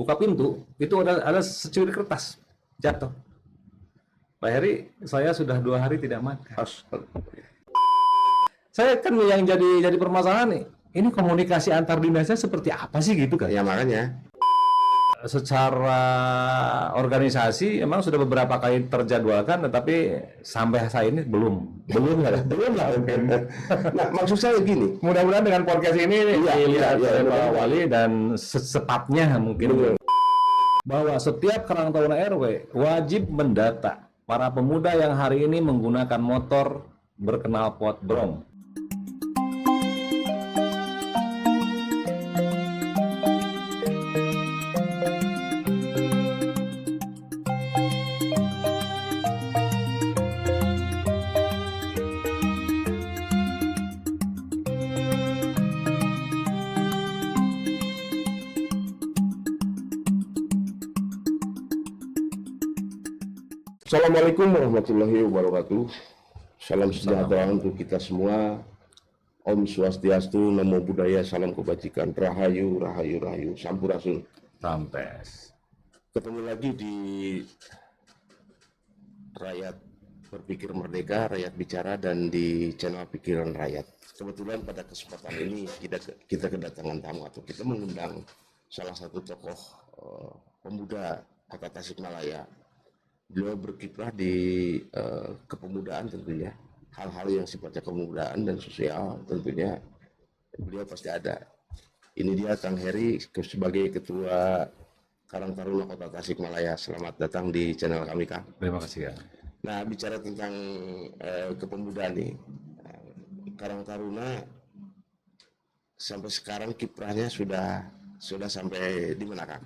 buka pintu, itu ada secuil kertas jatuh. Pak Heri, saya sudah 2 hari tidak makan. Saya kan yang jadi permasalahan nih, ini komunikasi antar dinasnya seperti apa sih gitu kan? Ya makanya. Secara organisasi emang sudah beberapa kali terjadwalkan, tetapi sampai saat ini belum lah. Nah, maksud saya gini. Mudah-mudahan dengan podcast ini dilihat oleh Pak benar. Wali dan secepatnya mungkin bahwa setiap Karang Taruna RW wajib mendata para pemuda yang hari ini menggunakan motor berknalpot brom. Assalamualaikum warahmatullahi wabarakatuh. Salam sejahtera untuk kita semua. Om Swastiastu, Namo Buddhaya, salam kebajikan, Rahayu, Rahayu, Rahayu, Sampurasun. Sampes. Ketemu lagi di Rakyat Berpikir Merdeka, Rakyat Bicara, dan di channel Pikiran Rakyat. Kebetulan pada kesempatan ini kita kedatangan tamu atau kita mengundang salah satu tokoh pemuda Kota Tasikmalaya. Beliau berkiprah di kepemudaan tentunya, hal-hal yang sifatnya kepemudaan dan sosial tentunya beliau pasti ada. Ini dia Kang Heri sebagai Ketua Karang Taruna Kota Tasikmalaya. Selamat datang di channel kami, Kang. Terima kasih ya. Nah, bicara tentang kepemudaan nih, Karang Taruna sampai sekarang kiprahnya sudah sampai di mana, Kang?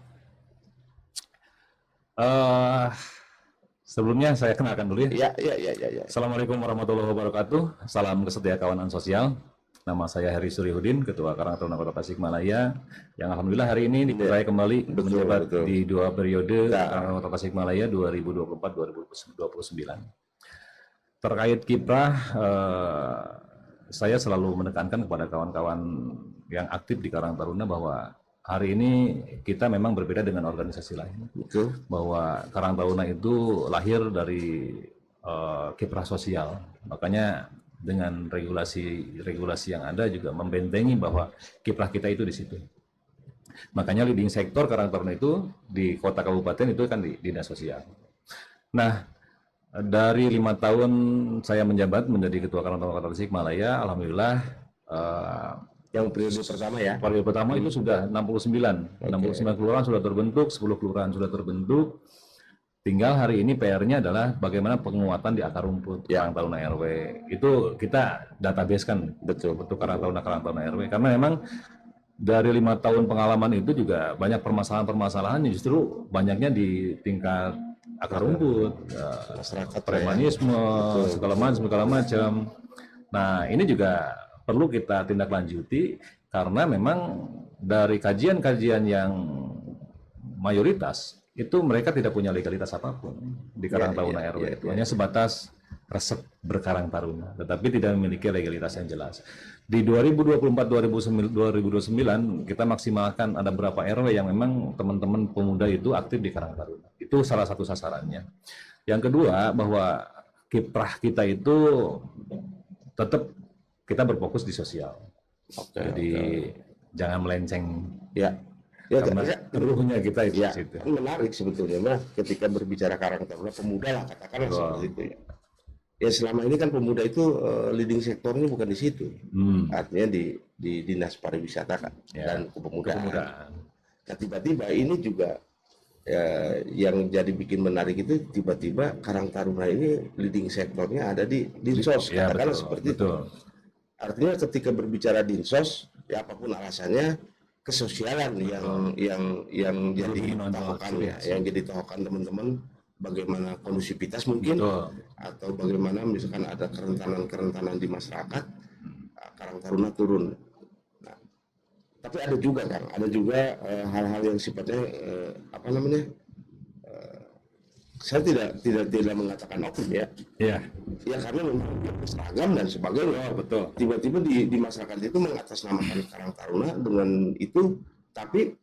Sebelumnya saya kenalkan dulu ya. Ya. Assalamualaikum warahmatullahi wabarakatuh. Salam kesetia kawanan sosial. Nama saya Heri Surihudin, Ketua Karang Taruna Kota Tasikmalaya, yang alhamdulillah hari ini saya kembali menjabat di 2 periode Karang Taruna Kota Tasikmalaya 2024-2029. Terkait kiprah, saya selalu menekankan kepada kawan-kawan yang aktif di Karang Taruna bahwa hari ini kita memang berbeda dengan organisasi lain. Betul. Bahwa Karang Taruna itu lahir dari kiprah sosial. Makanya dengan regulasi yang ada juga membentengi bahwa kiprah kita itu di situ. Makanya leading sektor Karang Taruna itu di kota kabupaten itu kan di dinas sosial. Nah, dari 5 tahun saya menjabat menjadi Ketua Karang Taruna Kota Tasikmalaya, alhamdulillah Yang periode pertama ya? Periode pertama itu sudah 69. 69 kelurahan sudah terbentuk, 10 kelurahan sudah terbentuk. Tinggal hari ini PR-nya adalah bagaimana penguatan di akar rumput Karang Taruna RW. Itu kita database kan, betul Karang Taruna RW. Karena memang dari 5 tahun pengalaman itu juga banyak permasalahan-permasalahan justru banyaknya di tingkat akar rumput, masyarakat, premanisme, segala macam. Nah, ini juga perlu kita tindak lanjuti karena memang dari kajian-kajian yang mayoritas itu mereka tidak punya legalitas apapun di Karang Taruna RW itu hanya sebatas resep berkarang taruna, tetapi tidak memiliki legalitas yang jelas. Di 2024-2029 kita maksimalkan ada berapa RW yang memang teman-teman pemuda itu aktif di Karang Taruna. Itu salah satu sasarannya. Yang kedua bahwa kiprah kita itu tetap kita berfokus di sosial. Jadi jangan melenceng karena ruhnya kita itu. Menarik sebetulnya mah ketika berbicara Karang Taruna pemuda lah katakanlah seperti itu ya. Ya selama ini kan pemuda itu leading sektornya bukan di situ. Artinya di dinas pariwisata kan dan kepemudaan. Nah tiba-tiba ini juga yang jadi bikin menarik itu tiba-tiba Karang Taruna ini leading sektornya ada di Dinsos katakanlah seperti itu. Artinya ketika berbicara dinsos, ya apapun alasannya, kesosialan yang jadi tokokan yang jadi tokokan teman-teman, bagaimana kondusivitas mungkin, atau bagaimana misalkan ada kerentanan di masyarakat, Karang Taruna turun. Nah, tapi ada juga hal-hal yang sifatnya saya tidak mengatakan oknum ya. Ya karena memang seragam dan sebagainya. Betul. Tiba-tiba di masyarakat itu mengatasnamakan Karang Taruna dengan itu, tapi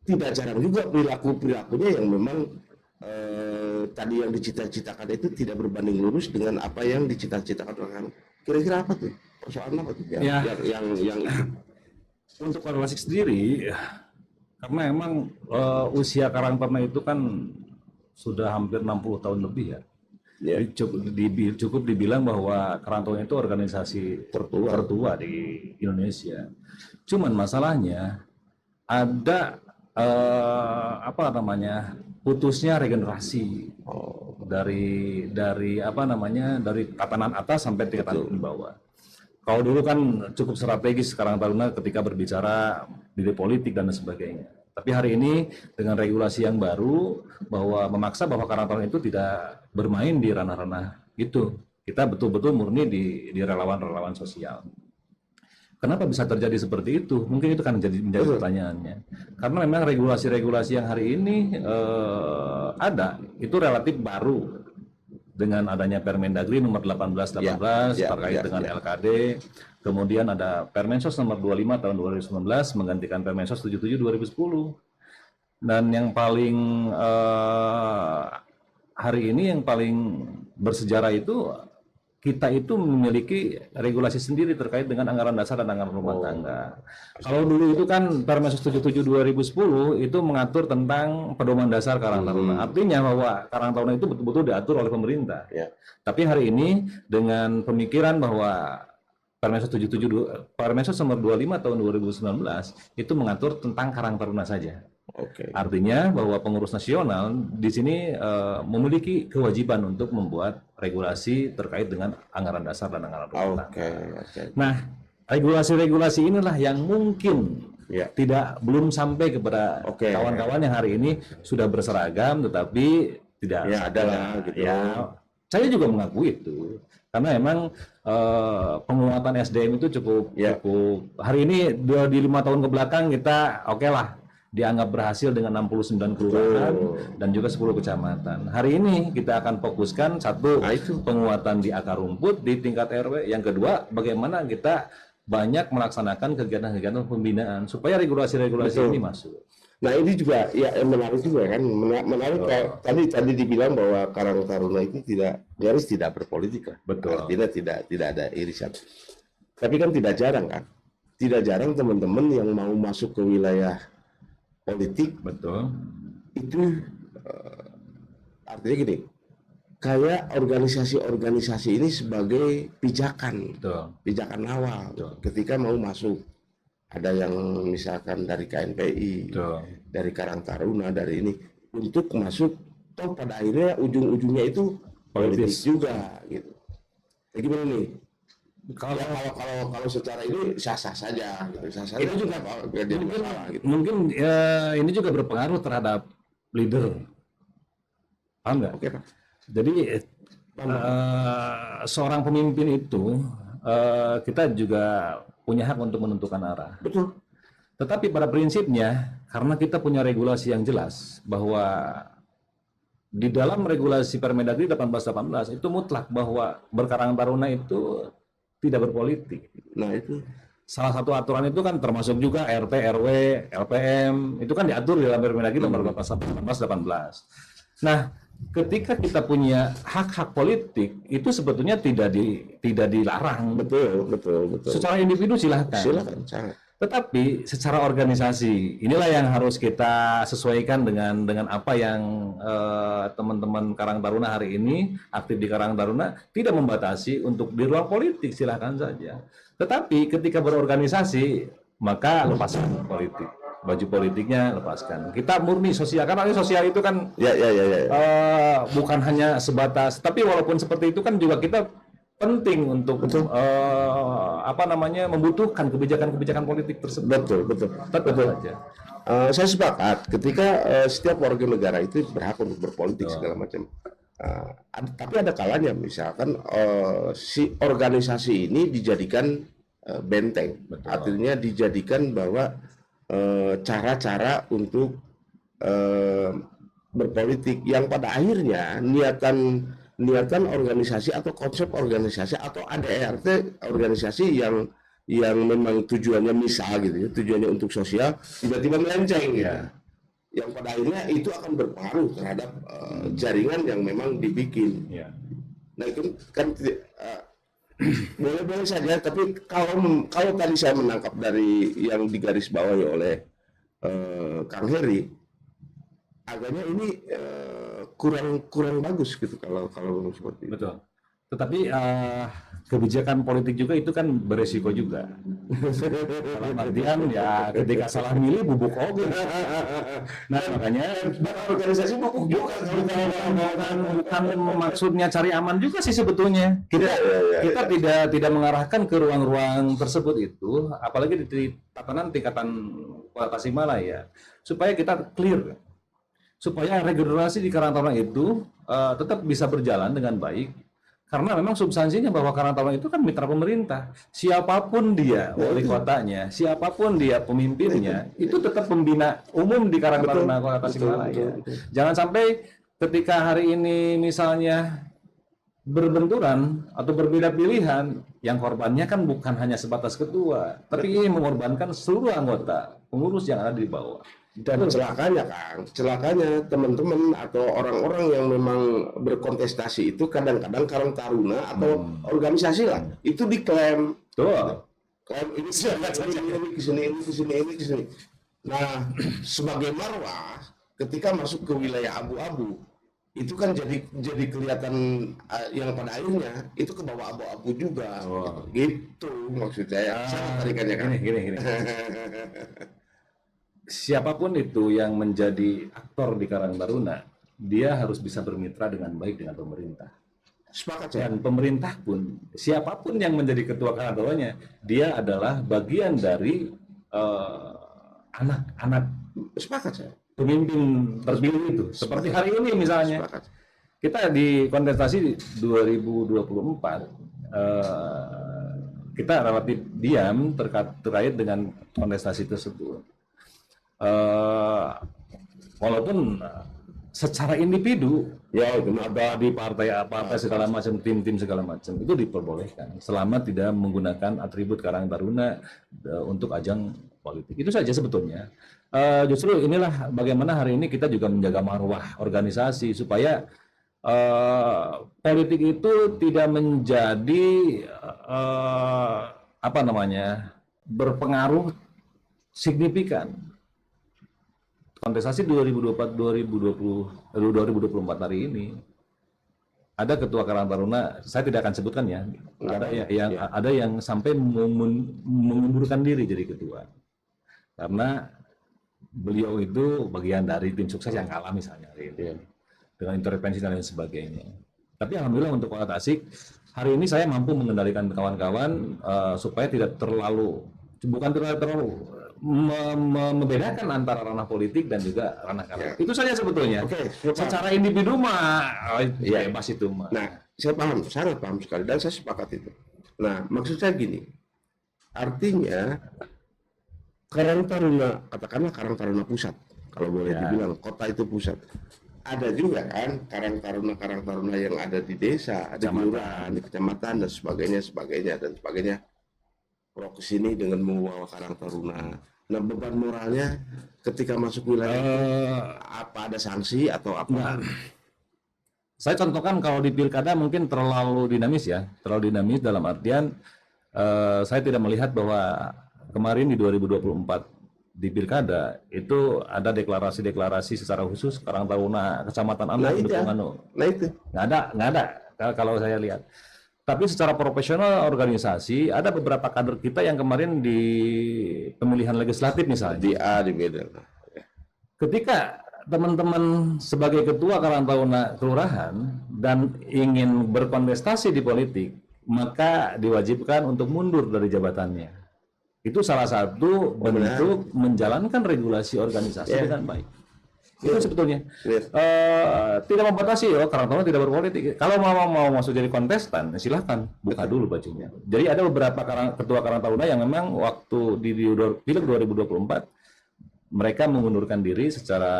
tidak jarang juga perilakunya yang memang tadi yang dicita-citakan itu tidak berbanding lurus dengan apa yang dicita-citakan orang. Kira-kira apa tuh persoalan apa tuh yang itu? Untuk Karang Tasik sendiri, karena emang usia Karang Taruna itu kan sudah hampir 60 tahun lebih ya. Ya. Jadi cukup dibilang bahwa Karang Taruna itu organisasi tertua di Indonesia. Cuman masalahnya ada putusnya regenerasi dari tatanan atas sampai tingkatan di bawah. Kalau dulu kan cukup strategis Karang Taruna ketika berbicara di politik dan sebagainya. Tapi hari ini dengan regulasi yang baru bahwa memaksa bahwa Karang Taruna itu tidak bermain di ranah-ranah itu. Kita betul-betul murni di relawan-relawan sosial. Kenapa bisa terjadi seperti itu? Mungkin itu kan menjadi pertanyaannya. Karena memang regulasi-regulasi yang hari ini ada itu relatif baru dengan adanya Permendagri nomor 18 terkait dengan LKD. Kemudian ada Permensos nomor 25 tahun 2019 menggantikan Permensos 77 2010. Dan yang paling hari ini yang paling bersejarah itu kita itu memiliki regulasi sendiri terkait dengan anggaran dasar dan anggaran rumah tangga. Kalau dulu itu kan Permensos 77 2010 itu mengatur tentang pedoman dasar Karang Taruna. Artinya bahwa Karang Taruna itu betul-betul diatur oleh pemerintah. Ya. Tapi hari ini dengan pemikiran bahwa Permensos nomor 25 tahun 2019 itu mengatur tentang Karang Taruna saja. Oke. Artinya bahwa pengurus nasional di sini memiliki kewajiban untuk membuat regulasi terkait dengan anggaran dasar dan anggaran rumah tangga. Nah, regulasi-regulasi inilah yang mungkin belum sampai kepada kawan-kawan yang hari ini sudah berseragam, tetapi tidak adalah gitu. Ya, saya juga mengakui itu. Karena memang penguatan SDM itu cukup hari ini di 5 tahun ke belakang kita lah dianggap berhasil dengan 69 kelurahan dan juga 10 kecamatan. Hari ini kita akan fokuskan satu, penguatan di akar rumput di tingkat RW. Yang kedua, bagaimana kita banyak melaksanakan kegiatan-kegiatan pembinaan supaya regulasi-regulasi ini masuk. Nah ini juga menarik juga kan, menarik kayak tadi dibilang bahwa Karang Taruna itu nyaris tidak berpolitik lah. Betul. Artinya tidak ada irisan. Tapi kan tidak jarang teman-teman yang mau masuk ke wilayah politik, itu artinya gini, kayak organisasi-organisasi ini sebagai pijakan awal ketika mau masuk. Ada yang misalkan dari KNPI, dari Karang Taruna, dari ini untuk masuk, toh pada akhirnya ujung-ujungnya itu politik juga gitu. Jadi gimana nih? Kalau secara ini sah-sah saja gitu. Itu juga mungkin ini juga berpengaruh terhadap leader. Paham nggak? Oke, Pak. Jadi seorang pemimpin itu kita juga punya hak untuk menentukan arah. Betul. Tetapi pada prinsipnya karena kita punya regulasi yang jelas bahwa di dalam regulasi Permendagri 1818 itu mutlak bahwa berkarang taruna itu tidak berpolitik. Nah itu salah satu aturan itu kan termasuk juga RT, RW, LPM itu kan diatur di dalam Permendagri nomor 1818. Nah, ketika kita punya hak-hak politik itu sebetulnya tidak dilarang. Betul. Secara individu silakan. Tetapi secara organisasi inilah yang harus kita sesuaikan dengan apa yang teman-teman Karang Taruna hari ini aktif di Karang Taruna tidak membatasi untuk di ruang politik, silakan saja. Tetapi ketika berorganisasi maka lepaskan politik, baju politiknya lepaskan. Kita murni sosial karena sosial itu kan bukan hanya sebatas, tapi walaupun seperti itu kan juga kita penting untuk membutuhkan kebijakan-kebijakan politik tersebut. Betul saja. Saya sepakat ketika setiap warga negara itu berhak untuk berpolitik segala macam. Tapi ada kalanya misalkan si organisasi ini dijadikan benteng. Artinya dijadikan bahwa cara-cara untuk berpolitik yang pada akhirnya niatan organisasi atau konsep organisasi atau ADRT organisasi yang memang tujuannya misal gitu ya, tujuannya untuk sosial tiba-tiba melenceng ya. yang pada akhirnya itu akan berpengaruh terhadap jaringan yang memang dibikin. Ya. Nah itu kan boleh-boleh saja, tapi kalau tadi saya menangkap dari yang digarisbawahi oleh Kang Heri, agaknya ini kurang bagus gitu kalau seperti itu. Betul. Tetapi kebijakan politik juga itu kan beresiko juga. Dalam artian ya ketika salah milih bubuk oge. Nah makanya Organisasi bukan bukan maksudnya cari aman juga sih sebetulnya. Kita tidak mengarahkan ke ruang-ruang tersebut itu, apalagi di tatanan tingkatan Kota Tasikmalaya, supaya kita clear, supaya regenerasi di Karang Taruna itu tetap bisa berjalan dengan baik. Karena memang substansinya bahwa Karang Taruna itu kan mitra pemerintah. Siapapun dia, wali kotanya, siapapun dia pemimpinnya, itu tetap pembina umum di Karang Taruna Kota Tasikmalaya. Jangan sampai ketika hari ini misalnya berbenturan atau berbeda pilihan, yang korbannya kan bukan hanya sebatas ketua, tapi ini mengorbankan seluruh anggota pengurus yang ada di bawah. Dan celakanya teman-teman atau orang-orang yang memang berkontestasi itu kadang-kadang Karang Taruna atau organisasi lah itu diklaim. Klaim ini kesini. Nah, sebagai marwah ketika masuk ke wilayah abu-abu itu kan jadi kelihatan yang pada akhirnya itu ke bawah abu-abu juga. Gitu maksud saya. Tarikannya kan. Gini. Siapapun itu yang menjadi aktor di Karang Taruna, dia harus bisa bermitra dengan baik dengan pemerintah. Sepakat saya. Dan pemerintah pun, siapapun yang menjadi ketua Karang Tarunanya, dia adalah bagian dari anak-anak Sepakat saya. pemimpin terpilih itu. Seperti hari ini misalnya, Sepakat. kita di kontestasi 2024, kita relatif diam terkait dengan kontestasi tersebut. Walaupun secara individu ya ada di partai apa segala macam tim segala macam itu diperbolehkan selama tidak menggunakan atribut Karang Taruna untuk ajang politik, itu saja sebetulnya. Justru inilah bagaimana hari ini kita juga menjaga marwah organisasi supaya politik itu tidak menjadi berpengaruh signifikan. Kontestasi 2024 hari ini ada ketua Karang Taruna, saya tidak akan sebutkan ya, ada yang sampai mengundurkan diri jadi ketua karena beliau itu bagian dari tim sukses yang kalah misalnya dengan intervensi dan lain sebagainya. Tapi alhamdulillah untuk Kota Tasik hari ini saya mampu mengendalikan kawan-kawan supaya tidak terlalu membedakan antara ranah politik dan juga ranah karir. Itu saja sebetulnya. Secara individu mah bebas itu mah. Nah, saya paham, sangat paham sekali dan saya sepakat itu. Nah, maksud saya gini, artinya Karang Taruna, katakanlah Karang Taruna pusat, kalau boleh dibilang kota itu pusat. Ada juga kan Karang Taruna yang ada di desa, ada di kelurahan, di kecamatan dan sebagainya. Ke sini dengan membawa Karang Taruna. Nah, beban moralnya ketika masuk wilayah apa ada sanksi atau apa? Nah, saya contohkan kalau di pilkada mungkin terlalu dinamis dalam artian saya tidak melihat bahwa kemarin di 2024 di pilkada itu ada deklarasi secara khusus Karang Taruna Kecamatan Anu mendukung Anu. Nah itu nggak ada kalau saya lihat. Tapi secara profesional organisasi ada beberapa kader kita yang kemarin di pemilihan legislatif misalnya di Medan. Ketika teman-teman sebagai ketua Karang Taruna kelurahan dan ingin berkontestasi di politik, maka diwajibkan untuk mundur dari jabatannya. Itu salah satu bentuk menjalankan regulasi organisasi dengan baik. Itu sebetulnya tidak membatasi Karang Taruna tidak berpolitik. Kalau mau masuk jadi kontestan, silahkan buka dulu bajunya. Jadi ada beberapa ketua Karang Taruna yang memang waktu di Pileg 2024 mereka mengundurkan diri secara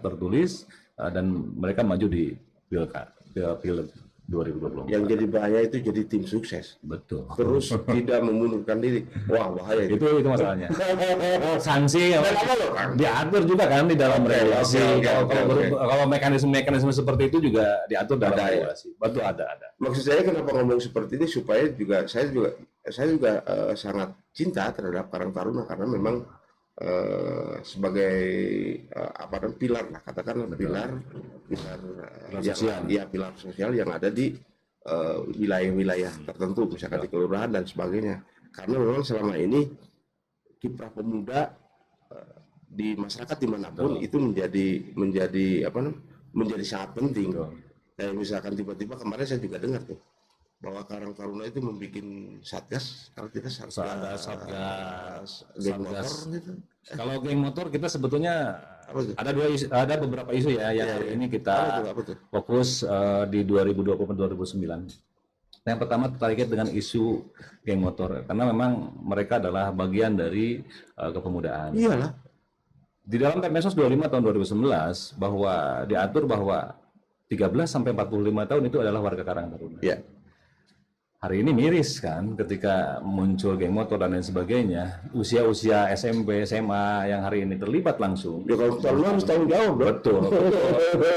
tertulis dan mereka maju di Pileg. 2024. Yang jadi bahaya itu jadi tim sukses. Betul. Terus tidak memundurkan diri. Wah, bahaya itu. Itu masalahnya. Sanksi Dan apa loh, Kang? diatur juga kan di dalam Oke, regulasi. oke, Kalau mekanisme seperti itu juga diatur dalam Ada, ya? regulasi. Betul, ada. Maksud saya kenapa ngomong seperti ini supaya saya juga sangat cinta terhadap Karang Taruna karena memang sebagai apa namanya pilar lah, katakanlah pilar sosial. pilar sosial yang ada di wilayah-wilayah tertentu, misalkan di kelurahan dan sebagainya. Karena memang selama ini kiprah pemuda di masyarakat dimanapun itu menjadi sangat penting. Kayak misalkan tiba-tiba kemarin saya juga dengar tuh bahwa Karang Taruna itu membuat satgas, kalau kita satgas geng motor gitu. Kalau geng motor kita sebetulnya Apa tuh? ada beberapa isu ya yang hari ini kita Apa tuh? fokus di 2020-2009. Yang pertama terkait dengan isu geng motor karena memang mereka adalah bagian dari kepemudaan. Iyalah. Di dalam Permensos 25 tahun 2011 bahwa diatur bahwa 13 sampai 45 tahun itu adalah warga Karang Taruna. Ya. Hari ini miris kan ketika muncul geng motor dan lain sebagainya. Usia-usia SMP, SMA yang hari ini terlibat langsung. Ya kalau Taruna harus tanggung jawab dong. Betul.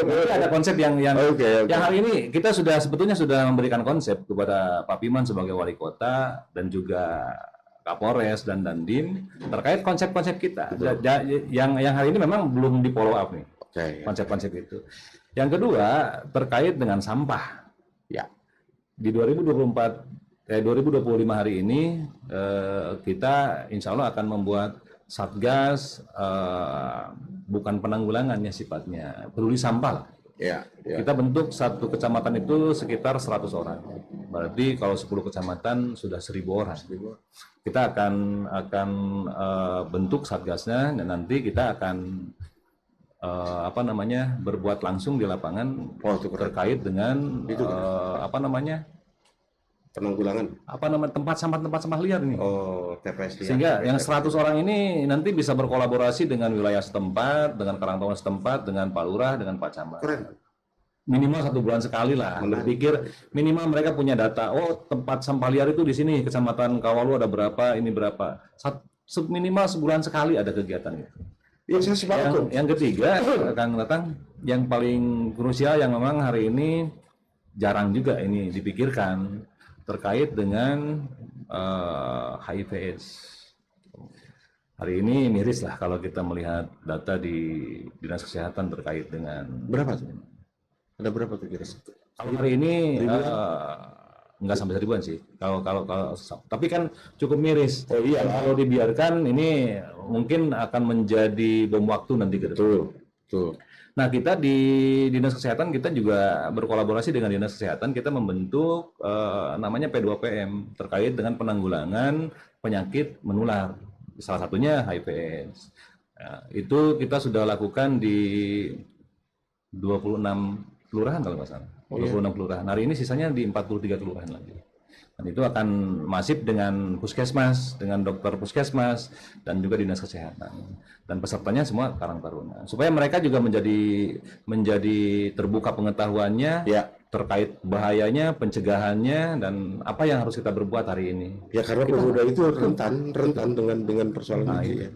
Nanti ada konsep yang Oke. yang hari ini kita sebetulnya sudah memberikan konsep kepada Pak Piman sebagai wali kota dan juga Kapolres dan Dandim terkait konsep-konsep kita. Yang hari ini memang belum di follow up nih. Oke. Konsep-konsep itu. Yang kedua terkait dengan sampah. Ya. Di 2025 hari ini kita insya Allah akan membuat satgas bukan penanggulangannya sifatnya peduli sampah lah. Ya. Kita bentuk satu kecamatan itu sekitar 100 orang. Berarti kalau 10 kecamatan sudah 1.000 orang. Kita akan bentuk satgasnya dan nanti kita akan berbuat langsung di lapangan terkait dengan penanggulangan tempat sampah liar ini. TPS liar. Sehingga yang 100 orang ini nanti bisa berkolaborasi dengan wilayah setempat, dengan Karang Taruna setempat, dengan Pak Lurah, dengan Pak Camat. Keren. Minimal 1 bulan sekali lah. Berpikir minimal mereka punya data. Oh, tempat sampah liar itu di sini, Kecamatan Kawalu ada berapa, ini berapa. Minimal sebulan sekali ada kegiatan itu. Ya, saya sepakat. Yang ketiga, Kang Tatang, yang paling krusial yang memang hari ini jarang juga ini dipikirkan terkait dengan HIV/AIDS. Hari ini miris lah kalau kita melihat data di Dinas Kesehatan terkait dengan berapa tuh? Ada berapa tuh kira-kira? Kalau hari ini nggak sampai 1.000-an sih. Kalau tapi kan cukup miris. Oh iya. Kalau dibiarkan ini mungkin akan menjadi bom waktu nanti ke depan. Betul. Nah, kita di Dinas Kesehatan kita juga berkolaborasi dengan Dinas Kesehatan, kita membentuk namanya P2PM terkait dengan penanggulangan penyakit menular. Salah satunya HIV/AIDS. Nah, itu kita sudah lakukan di 26 kelurahan kalau nggak salah. 26 kelurahan. Hari ini sisanya di 43 kelurahan lagi. Dan itu akan masif dengan puskesmas, dengan dokter puskesmas, dan juga dinas kesehatan. Dan pesertanya semua Karang Taruna. Supaya mereka juga menjadi terbuka pengetahuannya terkait bahayanya, pencegahannya, dan apa yang harus kita berbuat hari ini. Ya karena pemuda itu rentan dengan persoalan itu. Ya.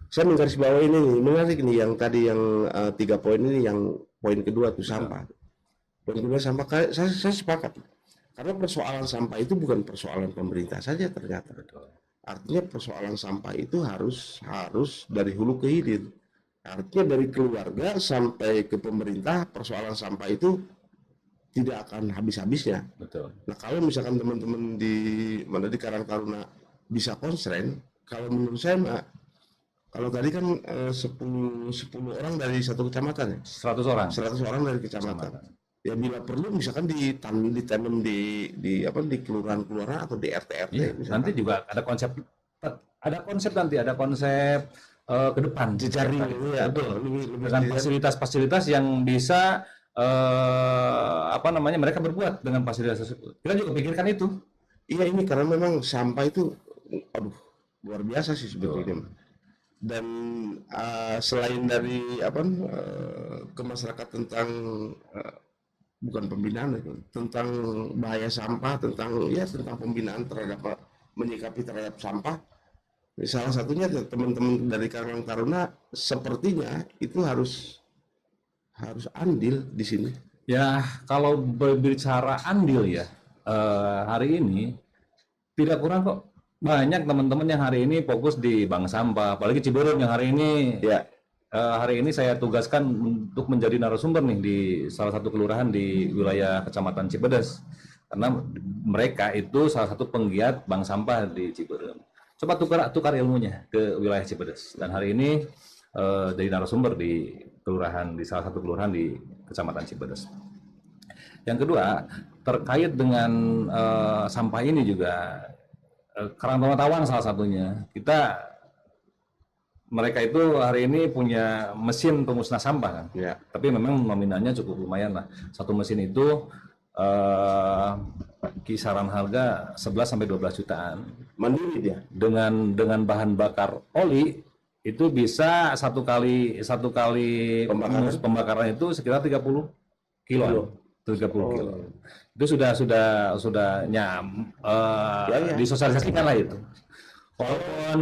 Saya menggarisbawahi ini menarik nih yang tadi yang 3 poin ini, yang poin kedua tuh sampah. Poin kedua sampah, saya sepakat. Karena persoalan sampah itu bukan persoalan pemerintah saja ternyata. Artinya persoalan sampah itu harus dari hulu ke hilir. Artinya dari keluarga sampai ke pemerintah, persoalan sampah itu tidak akan habis-habisnya. Betul. Nah kalau misalkan teman-teman di Karang Taruna bisa konsren, kalau menurut saya kalau tadi kan 10 orang dari satu kecamatan ya? 100 orang. 100 orang dari kecamatan. Ya bila perlu misalkan ditanam di kelurahan-kelurahan atau di RT-RT. Iya, nanti juga ada konsep nanti ada konsep ke depan jejaring ya, dengan fasilitas-fasilitas yang bisa mereka berbuat dengan fasilitas tersebut. Kita juga pikirkan itu. Iya ini karena memang sampah itu luar biasa sih sebetulnya. Dan selain dari ke masyarakat tentang bukan pembinaan itu, tentang bahaya sampah, tentang pembinaan terhadap menyikapi terhadap sampah. Salah satunya teman-teman dari Karang Taruna sepertinya itu harus andil di sini. Ya, kalau berbicara andil ya, hari ini tidak kurang kok. Banyak teman-teman yang hari ini fokus di bank sampah, apalagi Ciberem yang hari ini Ya, hari ini saya tugaskan untuk menjadi narasumber nih di salah satu kelurahan di wilayah Kecamatan Cipedes. Karena mereka itu salah satu penggiat bank sampah di Ciberem. Coba tukar ilmunya ke wilayah Cipedes. Dan hari ini jadi narasumber di salah satu kelurahan di Kecamatan Cipedes. Yang kedua, terkait dengan sampah ini juga Karang Taruna Tawang salah satunya. Mereka itu hari ini punya mesin pemusnah sampah kan. ya. Tapi memang nominalnya cukup lumayan lah. Satu mesin itu kisaran harga 11 sampai 12 jutaan. Mandiri dia. Dengan bahan bakar oli itu bisa satu kali pembakaran itu sekitar 30 kilo. 30 kilo. Itu sudah disosialisasikan lah itu. Walaupun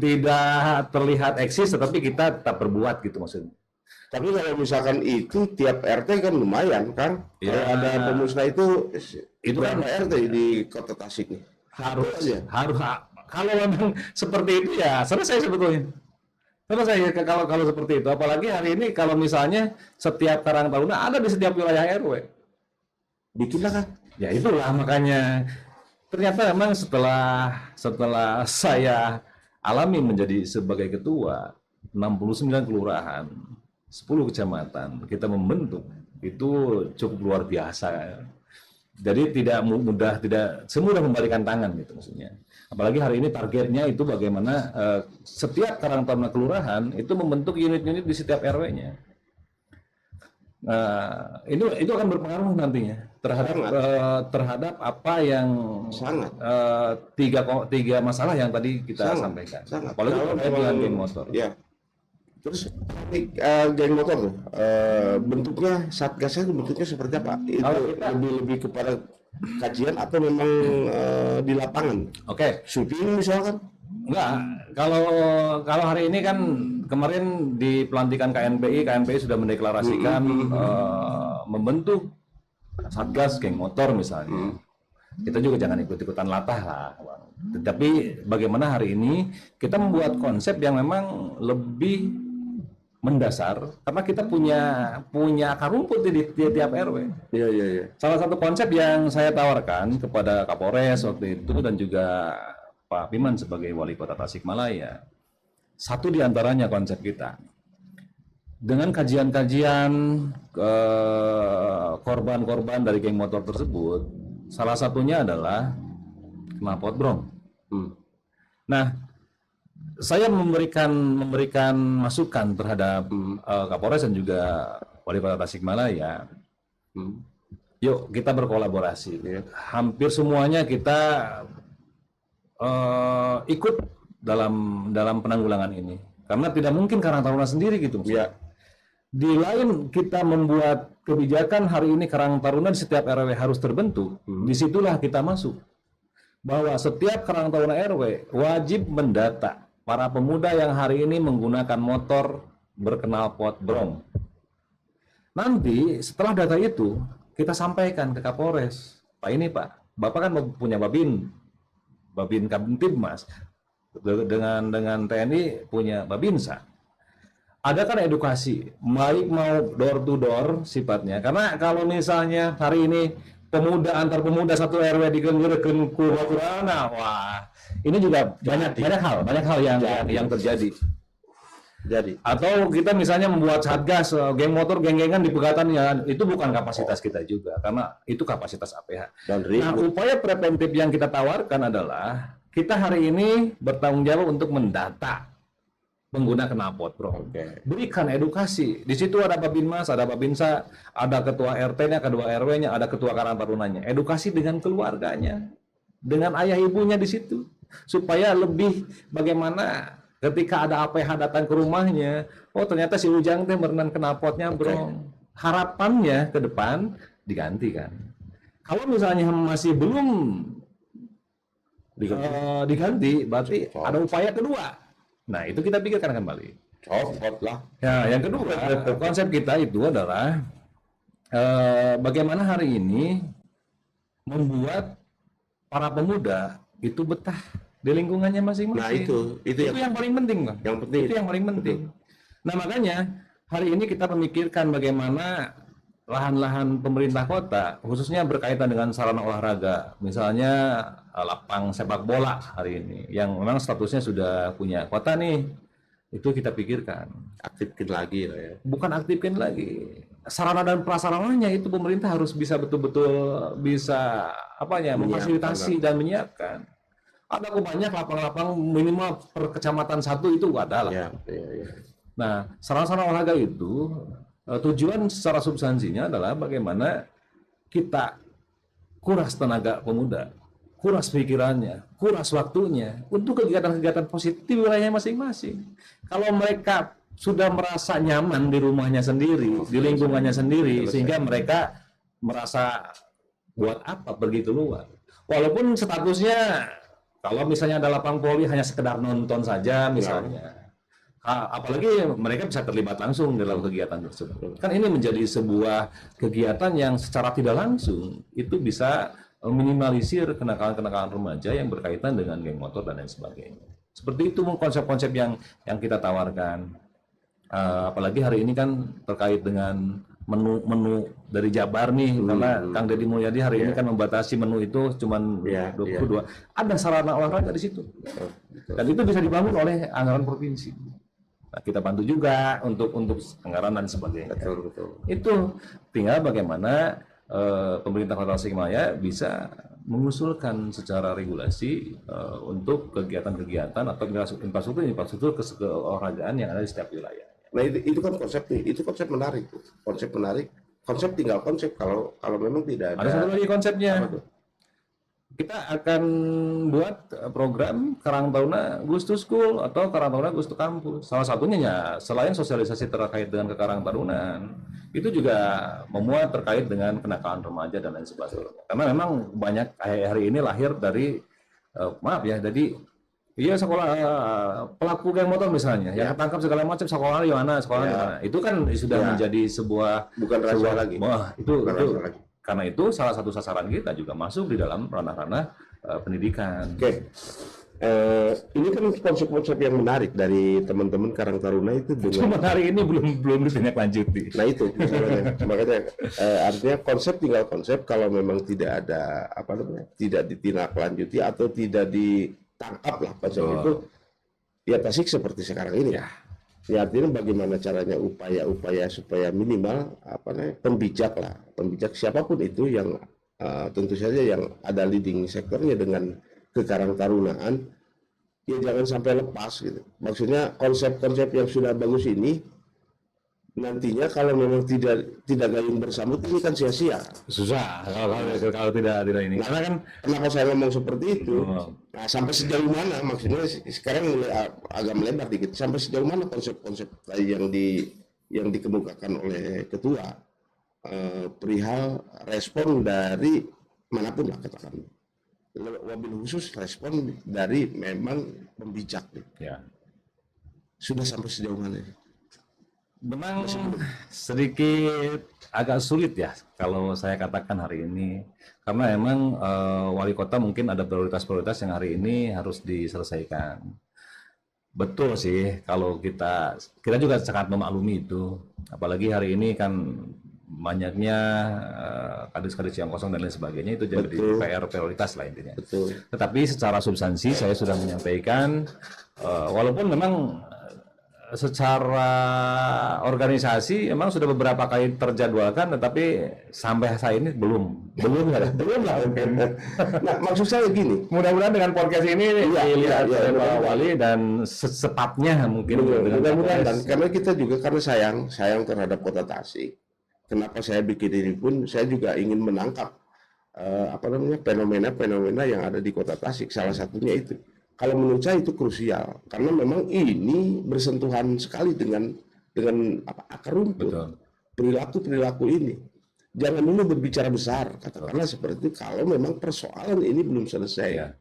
tidak terlihat eksis, tetapi kita tetap berbuat gitu maksudnya. Tapi kalau misalkan itu tiap RT kan lumayan kan? Ya. Kalau ada pemusnah itu kan berapa RT di Kota Tasik nih? harus kalau memang seperti itu ya selesai sebetulnya. Selesai kalau seperti itu. Apalagi hari ini kalau misalnya setiap Karang Taruna ada di setiap wilayah RW. Bikinlah kan? Ya itulah makanya. Ternyata memang setelah saya alami menjadi sebagai ketua 69 kelurahan, 10 kecamatan, kita membentuk itu cukup luar biasa. Jadi tidak semudah membalikan tangan gitu maksudnya. Apalagi hari ini targetnya itu bagaimana setiap Karang Taruna kelurahan itu membentuk unit-unit di setiap RW-nya. Itu akan berpengaruh nantinya terhadap apa yang tiga masalah yang tadi kita sampaikan. Apalagi terkait dengan geng motor. Ya. Terus geng motor bentuknya satgasnya itu bentuknya seperti apa? Itu lebih kepada kajian atau memang di lapangan? Oke. Syuting misalkan? Enggak. Kalau hari ini kan kemarin di pelantikan KNPI sudah mendeklarasikan membentuk satgas geng motor misalnya. Kita juga jangan ikut-ikutan latah lah. Tetapi bagaimana hari ini kita membuat konsep yang memang lebih mendasar karena kita punya akar rumput di tiap RW. Iya. Salah satu konsep yang saya tawarkan kepada Kapolres waktu itu dan juga Pak Piman sebagai wali kota Tasikmalaya. Satu di antaranya konsep kita. Dengan kajian-kajian korban-korban dari geng motor tersebut, salah satunya adalah knalpot brom. Nah, saya memberikan masukan terhadap Kapolres dan juga wali kota Tasikmalaya. Yuk kita berkolaborasi. Hampir semuanya kita ikut dalam penanggulangan ini karena tidak mungkin Karang Taruna sendiri gitu. Ya. Di lain kita membuat kebijakan hari ini Karang Taruna di setiap RW harus terbentuk. Disitulah kita masuk bahwa setiap Karang Taruna RW wajib mendata para pemuda yang hari ini menggunakan motor berknalpot brom. Nanti setelah data itu kita sampaikan ke Kapolres. Pak ini Pak, Bapak kan punya Babin Kabintibmas, dengan TNI punya Babinsa. Ada kan edukasi, baik mau door to door sifatnya. Karena kalau misalnya hari ini antar pemuda satu RW digenggerkan kurang, wah ini juga banyak hal yang terjadi. Atau kita misalnya membuat satgas geng motor geng-gengan di pegatan ya itu bukan kapasitas kita juga karena itu kapasitas APH. Nah, upaya preventif yang kita tawarkan adalah kita hari ini bertanggung jawab untuk mendata pengguna knalpot bro. Berikan edukasi. Di situ ada Babinmas, ada Babinsa, ada ketua RT-nya, kedua RW-nya, ada ketua Karang Tarunanya. Edukasi dengan keluarganya, dengan ayah ibunya di situ, supaya lebih bagaimana ketika ada APH datang ke rumahnya, oh ternyata si Ujang teh berenang knalpotnya bro. Harapannya ke depan diganti kan. Kalau misalnya masih belum diganti, berarti ada upaya kedua. Nah, itu kita pikirkan kembali. Copot lah. Ya, yang kedua, konsep kita itu adalah bagaimana hari ini membuat para pemuda itu betah di lingkungannya masing-masing. Nah, itu yang paling penting, Bang. Yang penting. Itu yang paling penting. Nah, makanya hari ini kita memikirkan bagaimana lahan-lahan pemerintah kota, khususnya berkaitan dengan sarana olahraga, misalnya lapang sepak bola hari ini, yang memang statusnya sudah punya kota nih, itu kita pikirkan. Aktifkan lagi lah ya. Bukan aktifkan lagi, sarana dan prasarananya itu pemerintah harus bisa betul-betul bisa memfasilitasi dan menyiapkan. Ada banyak lapang-lapang minimal per kecamatan satu itu ada lah. Ya. Nah, sarana-sarana olahraga itu tujuan secara substansinya adalah bagaimana kita kuras tenaga pemuda, kuras pikirannya, kuras waktunya untuk kegiatan-kegiatan positif di wilayahnya masing-masing. Kalau mereka sudah merasa nyaman di rumahnya sendiri, di lingkungannya sendiri, sehingga mereka merasa buat apa pergi keluar. Walaupun statusnya, kalau misalnya ada lapang voli hanya sekedar nonton saja misalnya. Apalagi mereka bisa terlibat langsung dalam kegiatan tersebut. Kan ini menjadi sebuah kegiatan yang secara tidak langsung itu bisa minimalisir kenakalan-kenakalan remaja yang berkaitan dengan geng motor dan lain sebagainya. Seperti itu konsep-konsep yang kita tawarkan. Apalagi hari ini kan terkait dengan menu dari Jabar nih, karena Kang Deddy Mulyadi hari ini kan membatasi menu itu cuma 22. Ada sarana olahraga di situ. Dan itu bisa dibangun oleh anggaran provinsi. Nah, kita bantu juga untuk anggaran dan sebagainya. Betul. Itu tinggal bagaimana pemerintah Kota Tasikmalaya bisa mengusulkan secara regulasi untuk kegiatan-kegiatan atau infrastruktur keolahragaan yang ada di setiap wilayah. Nah, itu kan konsep nih, itu konsep menarik. Konsep tinggal konsep kalau memang tidak ada. Ada satu lagi konsepnya. Kita akan buat program Karang Taruna Goes to School atau Karang Taruna Goes to Campus. Salah satunya ya selain sosialisasi terkait dengan kekarang tarunan, itu juga memuat terkait dengan kenakalan remaja dan lain sebagainya. Karena memang banyak hari ini lahir dari jadi sekolah pelaku geng motor misalnya, yang ketangkap segala macam sekolah di mana. Itu kan sudah menjadi sebuah bukan rahasia lagi. Wah, itu karena itu salah satu sasaran kita juga masuk di dalam ranah-ranah pendidikan. Oke. Ini kan konsep-konsep yang menarik dari teman-teman Karang Taruna itu Cuma hari ini belum ditindaklanjuti. Nah itu makanya artinya konsep tinggal konsep, kalau memang tidak ada tidak ditindaklanjuti atau tidak ditangkap lah konsep itu, ya Tasik seperti sekarang ini ya. Ya artinya bagaimana caranya upaya supaya minimal pembijak siapapun itu yang tentu saja yang ada leading sektornya dengan kekarang tarunaan, ya jangan sampai lepas gitu. Maksudnya konsep-konsep yang sudah bagus ini nantinya kalau memang tidak gayung bersambut ini kan sia-sia. Susah kalau tidak ini. Karena kan kenapa saya ngomong seperti itu? Nah, sampai sejauh mana maksudnya sekarang mulai agak melebar dikit. Sampai sejauh mana konsep-konsp yang dikemukakan oleh ketua perihal respon dari manapun lah katakan. Wabil khusus respon dari memang pembijak. Ya. Sudah sampai sejauh mana? Memang sedikit agak sulit ya kalau saya katakan hari ini, karena emang wali kota mungkin ada prioritas-prioritas yang hari ini harus diselesaikan. Betul sih, kalau kita juga sangat memaklumi itu, apalagi hari ini kan banyaknya kadis-kadis yang kosong dan lain sebagainya, itu jadi PR prioritas lah intinya. Betul. Tetapi secara substansi saya sudah menyampaikan, walaupun memang secara organisasi memang sudah beberapa kali terjadwalkan, tetapi sampai saat ini belum lah. Nah, maksud saya gini, mudah-mudahan dengan podcast ini dilihat oleh Pak Wali dan secepatnya mungkin mudah-mudahan, dan karena kita juga karena sayang terhadap Kota Tasik. Kenapa saya bikin ini pun saya juga ingin menangkap fenomena-fenomena yang ada di Kota Tasik. Salah satunya itu. Kalau menurut saya itu krusial karena memang ini bersentuhan sekali dengan akar rumput, perilaku ini. jangan dulu berbicara besar, katakanlah seperti itu, kalau memang persoalan ini belum selesai. Ya.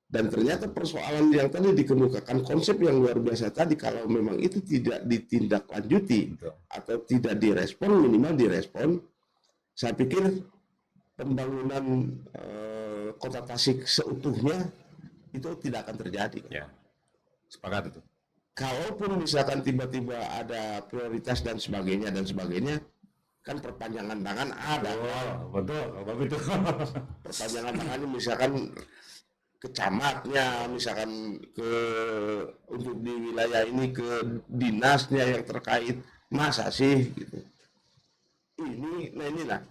Dan ternyata persoalan yang tadi dikemukakan, konsep yang luar biasa tadi, kalau memang itu tidak ditindaklanjuti atau tidak direspon, minimal direspon, saya pikir pembangunan Kota Tasik seutuhnya itu tidak akan terjadi. Ya. Sepakat itu. Kalaupun misalkan tiba-tiba ada prioritas dan sebagainya, kan perpanjangan tangan ada. Betul. Perpanjangan tangannya misalkan ke camatnya, misalkan untuk di wilayah ini ke dinasnya yang terkait, masa sih gitu. Inilah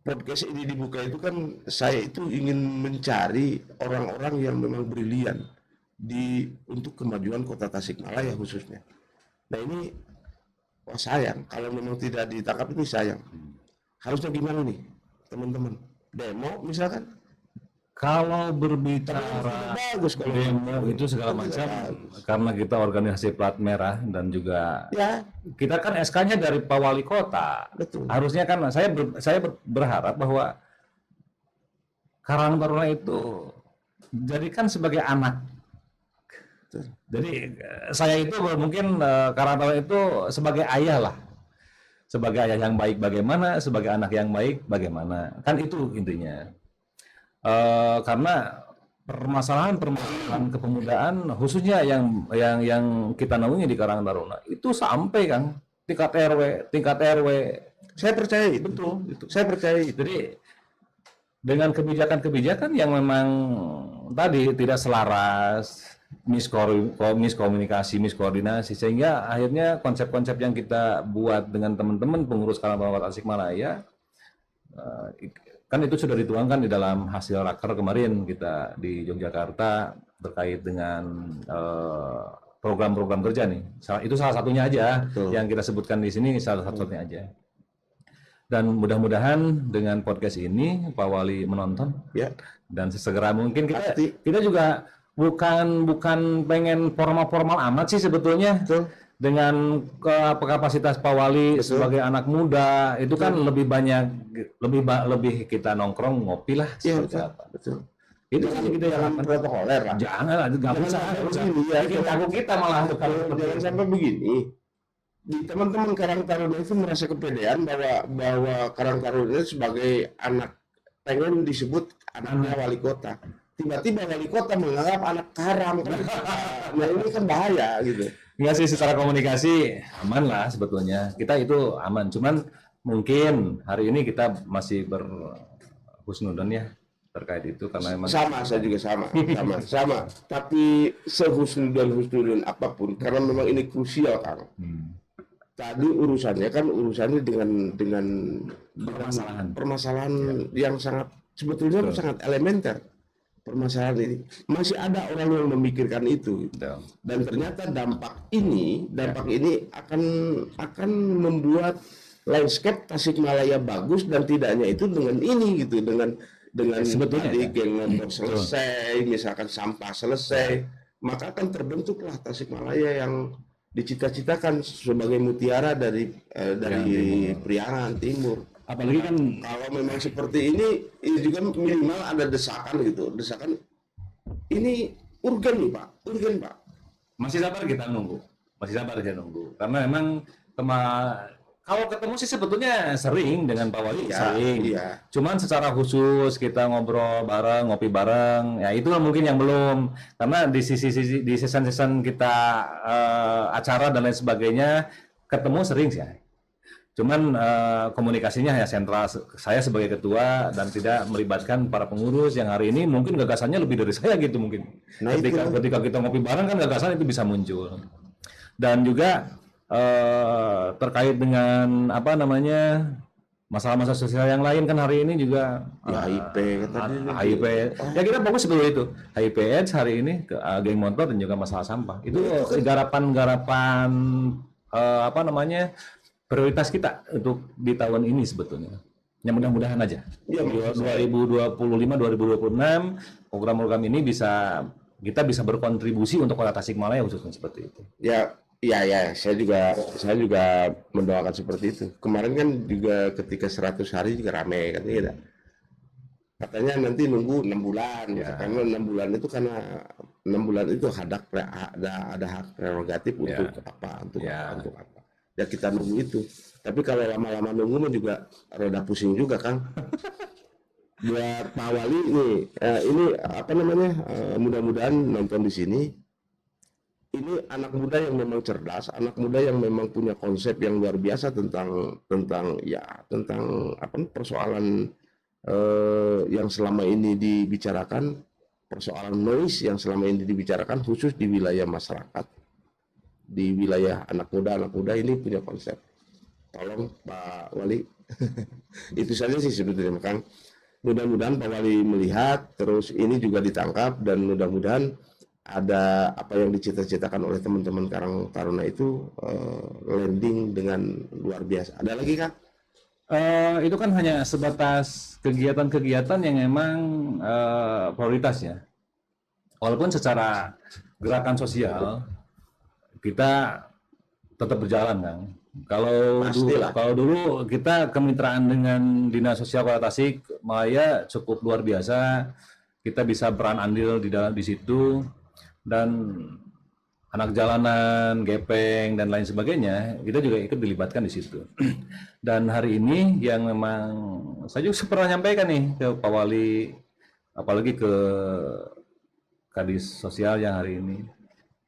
podcast ini dibuka itu kan saya itu ingin mencari orang-orang yang memang brilian untuk kemajuan Kota Tasikmalaya khususnya. Nah ini sayang kalau memang tidak ditangkap, ini sayang. Harusnya gimana nih teman-teman? Demo misalkan? Kalau berbicara bagus kalau demo itu segala macam, karena kita organisasi plat merah dan juga ya, kita kan SK-nya dari Pak Wali Kota. betul. Harusnya kan saya berharap bahwa Karang Taruna itu jadikan sebagai anak. Jadi saya itu mungkin Karang Taruna itu sebagai ayah lah. Sebagai ayah yang baik bagaimana, sebagai anak yang baik bagaimana. Kan itu intinya. Karena permasalahan kepemudaan khususnya yang kita naungi di Karang Taruna itu sampai kan tingkat RW. Saya percaya itu. Betul, itu. Saya percaya itu. Jadi dengan kebijakan-kebijakan yang memang tadi tidak selaras, miskomunikasi, miskoordinasi, sehingga akhirnya konsep-konsep yang kita buat dengan teman-teman pengurus Karang Taruna Tasikmalaya kan itu sudah dituangkan di dalam hasil raker kemarin kita di Yogyakarta terkait dengan program-program kerja nih. Itu salah satunya aja. Betul. Yang kita sebutkan di sini salah satunya aja. Dan mudah-mudahan dengan podcast ini Pak Wali menonton ya, dan sesegera mungkin kita juga bukan pengen formal amat sih sebetulnya. Betul. Dengan kapasitas Pak Wali sebagai anak muda itu kan lebih banyak lebih kita nongkrong ngopi lah seperti apa. Betul. Itu kan kita jangan protokoler lah. Jangan usah. Kita malah jangan sampai begini. Di teman-teman Karang Taruna itu merasa kepedean bahwa Karang Taruna sebagai anak pengen disebut anaknya wali kota. Tiba-tiba wali kota menganggap anak Karang. Nah ini kan bahaya gitu. Enggak sih, secara komunikasi aman lah sebetulnya. Kita itu aman. Cuman mungkin hari ini kita masih berhusnudzon ya terkait itu karena memang saya juga sama. Tapi sehusnudzon apapun karena memang ini krusial Kang. Tadi urusannya dengan permasalahan yang sangat sebetulnya sangat elementer. Permasalahan ini masih ada orang yang memikirkan itu, dan ternyata dampak ini akan membuat landscape Tasikmalaya bagus, dan tidaknya itu dengan ini gitu, dengan sebetulnya geng motor selesai, misalkan sampah selesai, maka akan terbentuklah Tasikmalaya yang dicita-citakan sebagai mutiara dari Priangan Timur. Apalagi kan kalau memang seperti ini juga minimal ada desakan ini urgen Pak. Masih sabar kita nunggu karena memang kalau ketemu sih sebetulnya sering dengan Pak Wali sering. Iya. Cuman secara khusus kita ngobrol bareng, ngopi bareng, ya itu mungkin yang belum, karena di season kita acara dan lain sebagainya ketemu sering sih. Cuman komunikasinya hanya sentral saya sebagai ketua dan tidak melibatkan para pengurus yang hari ini mungkin gagasannya lebih dari saya gitu mungkin. Nah, ketika kita ngopi bareng kan gagasan itu bisa muncul. Dan juga terkait dengan masalah-masalah sosial yang lain kan hari ini juga HIP. Ya kita fokus dulu itu. HIP/AIDS hari ini ke geng motor dan juga masalah sampah. Itu garapan prioritas kita untuk di tahun ini sebetulnya. Ya mudah-mudahan aja. Ya, 2025-2026 program-program ini kita bisa berkontribusi untuk Kota Tasikmalaya khususnya seperti itu. Ya Iya, saya juga mendoakan seperti itu. Kemarin kan juga ketika 100 hari juga ramai katanya, katanya nanti nunggu 6 bulan, Ya, karena 6 bulan itu karena 6 bulan itu ada hak prerogatif untuk ya, apa, ya. untuk apa. Ya kita nunggu itu. Tapi kalau lama-lama nunggu mah juga rada pusing juga, Kang. Buat Pak Wali nih, ini apa namanya? Mudah-mudahan nonton di sini. Ini anak muda yang memang cerdas, anak muda yang memang punya konsep yang luar biasa tentang apa persoalan yang selama ini dibicarakan, persoalan noise yang selama ini dibicarakan khusus di wilayah masyarakat, di wilayah anak muda ini punya konsep. Tolong Pak Wali, itu saja sih sebetulnya, Kang. Mudah-mudahan Pak Wali melihat, terus ini juga ditangkap, dan mudah-mudahan ada apa yang dicita-citakan oleh teman-teman Karang Taruna itu landing dengan luar biasa. Ada lagi, Kang? Itu kan hanya sebatas kegiatan-kegiatan yang memang prioritas ya. Walaupun secara gerakan sosial kita tetap berjalan, Kang. Kalau dulu kita kemitraan dengan Dinas Sosial Kota Tasikmalaya cukup luar biasa. Kita bisa peran andil di situ, dan anak jalanan, gepeng dan lain sebagainya, kita juga ikut dilibatkan di situ. Dan hari ini yang memang saya juga pernah nyampaikan nih ke Pak Wali, apalagi ke Kadis Sosial yang hari ini.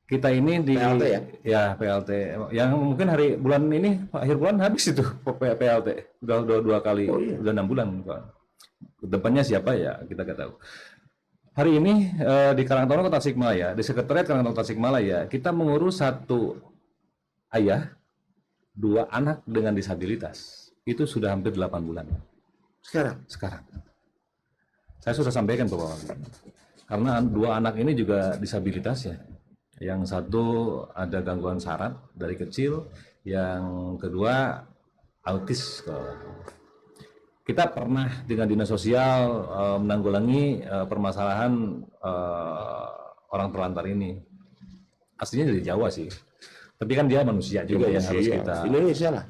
Kita ini di PLT ya? PLT yang mungkin bulan ini akhir bulan habis itu PLT udah dua kali, udah 6 bulan. Depannya siapa ya kita nggak tahu. Hari ini di Karangtaruna Kota Tasikmalaya, di Sekretariat Karangtaruna Tasikmalaya, kita mengurus 1 ayah, 2 anak dengan disabilitas. Itu sudah hampir 8 bulan. Sekarang. Saya sudah sampaikan ke Pak Wali. Karena 2 anak ini juga disabilitas ya. Yang satu ada gangguan saraf dari kecil, yang kedua autis. Kita pernah dengan Dinas Sosial menanggulangi permasalahan orang terlantar ini. Aslinya dari Jawa sih, tapi kan dia manusia juga yang harus kita. Indonesia lah.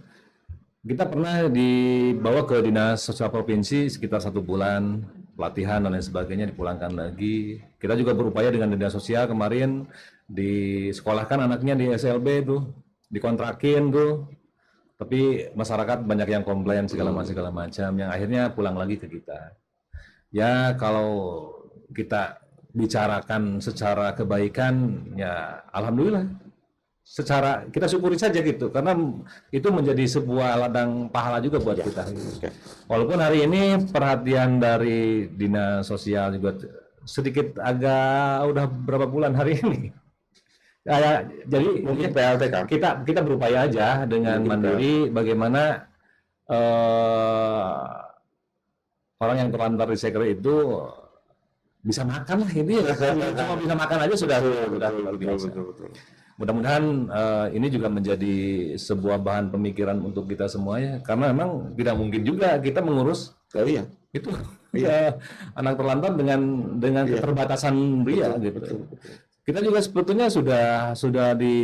Kita pernah dibawa ke Dinas Sosial Provinsi sekitar 1 bulan, pelatihan dan lain sebagainya, dipulangkan lagi. Kita juga berupaya dengan Dinas Sosial kemarin, disekolahkan anaknya di SLB tuh, dikontrakin tuh. Tapi masyarakat banyak yang komplain segala macam, yang akhirnya pulang lagi ke kita. Ya kalau kita bicarakan secara kebaikan, ya alhamdulillah. Secara kita syukuri saja gitu, karena itu menjadi sebuah ladang pahala juga buat kita. Walaupun hari ini perhatian dari Dinas Sosial juga sedikit agak udah berapa bulan hari ini. Ya, jadi mungkin PLT kan kita berupaya aja dengan mandiri bagaimana orang yang terlantar di seker itu bisa makan lah ini ya. Cuma bisa makan aja sudah luar biasa. Mudah-mudahan ini juga menjadi sebuah bahan pemikiran untuk kita semuanya, karena memang tidak mungkin juga kita mengurus itu anak terlantar dengan keterbatasan dia gitu. Kita juga sebetulnya sudah di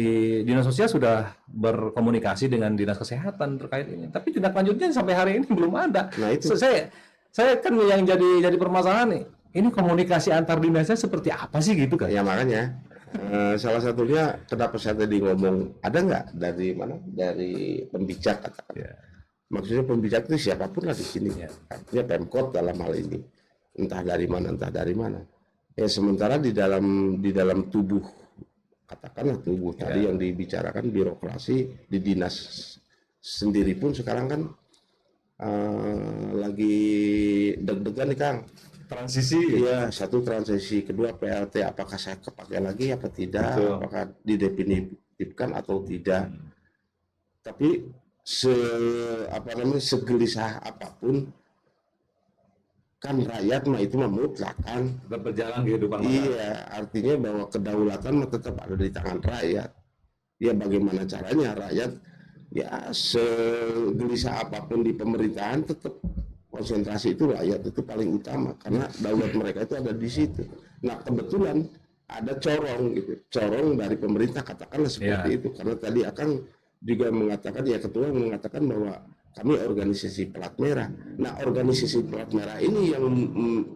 Dinas Sosial sudah berkomunikasi dengan Dinas Kesehatan terkait ini, tapi tindak lanjutnya sampai hari ini belum ada. Nah itu saya kan yang jadi permasalahan nih, ini komunikasi antar dinasnya seperti apa sih gitu kan? Ya makanya salah satunya kenapa saya tadi ngomong ada nggak dari mana, dari pembijak katakan. Maksudnya pembijak itu siapapun lah di sini, artinya Pemkot dalam hal ini, entah dari mana. Ya sementara di dalam tubuh, katakanlah tubuh tadi yang dibicarakan birokrasi di dinas sendiri pun sekarang kan lagi deg-degan nih, Kang. Transisi. Iya, satu transisi, kedua PLT, apakah saya kepakai lagi apa tidak, apakah didefinitifkan atau tidak. Tapi segelisah apapun kan rakyat mah itu mah mutlak kan, tetap berjalan kehidupan. Iya, artinya bahwa kedaulatan mah tetap ada di tangan rakyat. Ya bagaimana caranya rakyat ya segelisah apapun di pemerintahan tetap konsentrasi itu rakyat itu paling utama, karena daulat mereka itu ada di situ. Nah kebetulan ada corong gitu, corong dari pemerintah katakanlah seperti itu, karena tadi akan juga mengatakan ya ketua mengatakan bahwa kami organisasi plat merah. Nah organisasi plat merah ini yang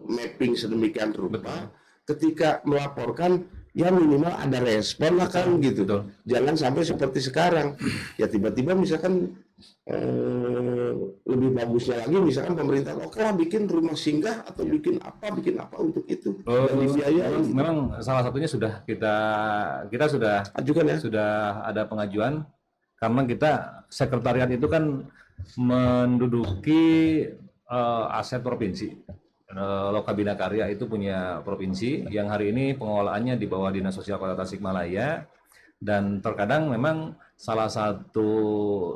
mapping sedemikian rupa, ketika melaporkan ya minimal ada respon lah kan gitu. Betul. Jangan sampai seperti sekarang ya tiba-tiba misalkan lebih bagusnya lagi misalkan pemerintah lokal bikin rumah singgah atau bikin apa untuk itu dan dibiayai. Memang salah satunya sudah kita sudah ajukan ya, sudah ada pengajuan karena kita sekretariat itu kan menduduki aset provinsi. Loka Bina Karya itu punya provinsi yang hari ini pengelolaannya di bawah Dinas Sosial Kota Tasikmalaya, dan terkadang memang salah satu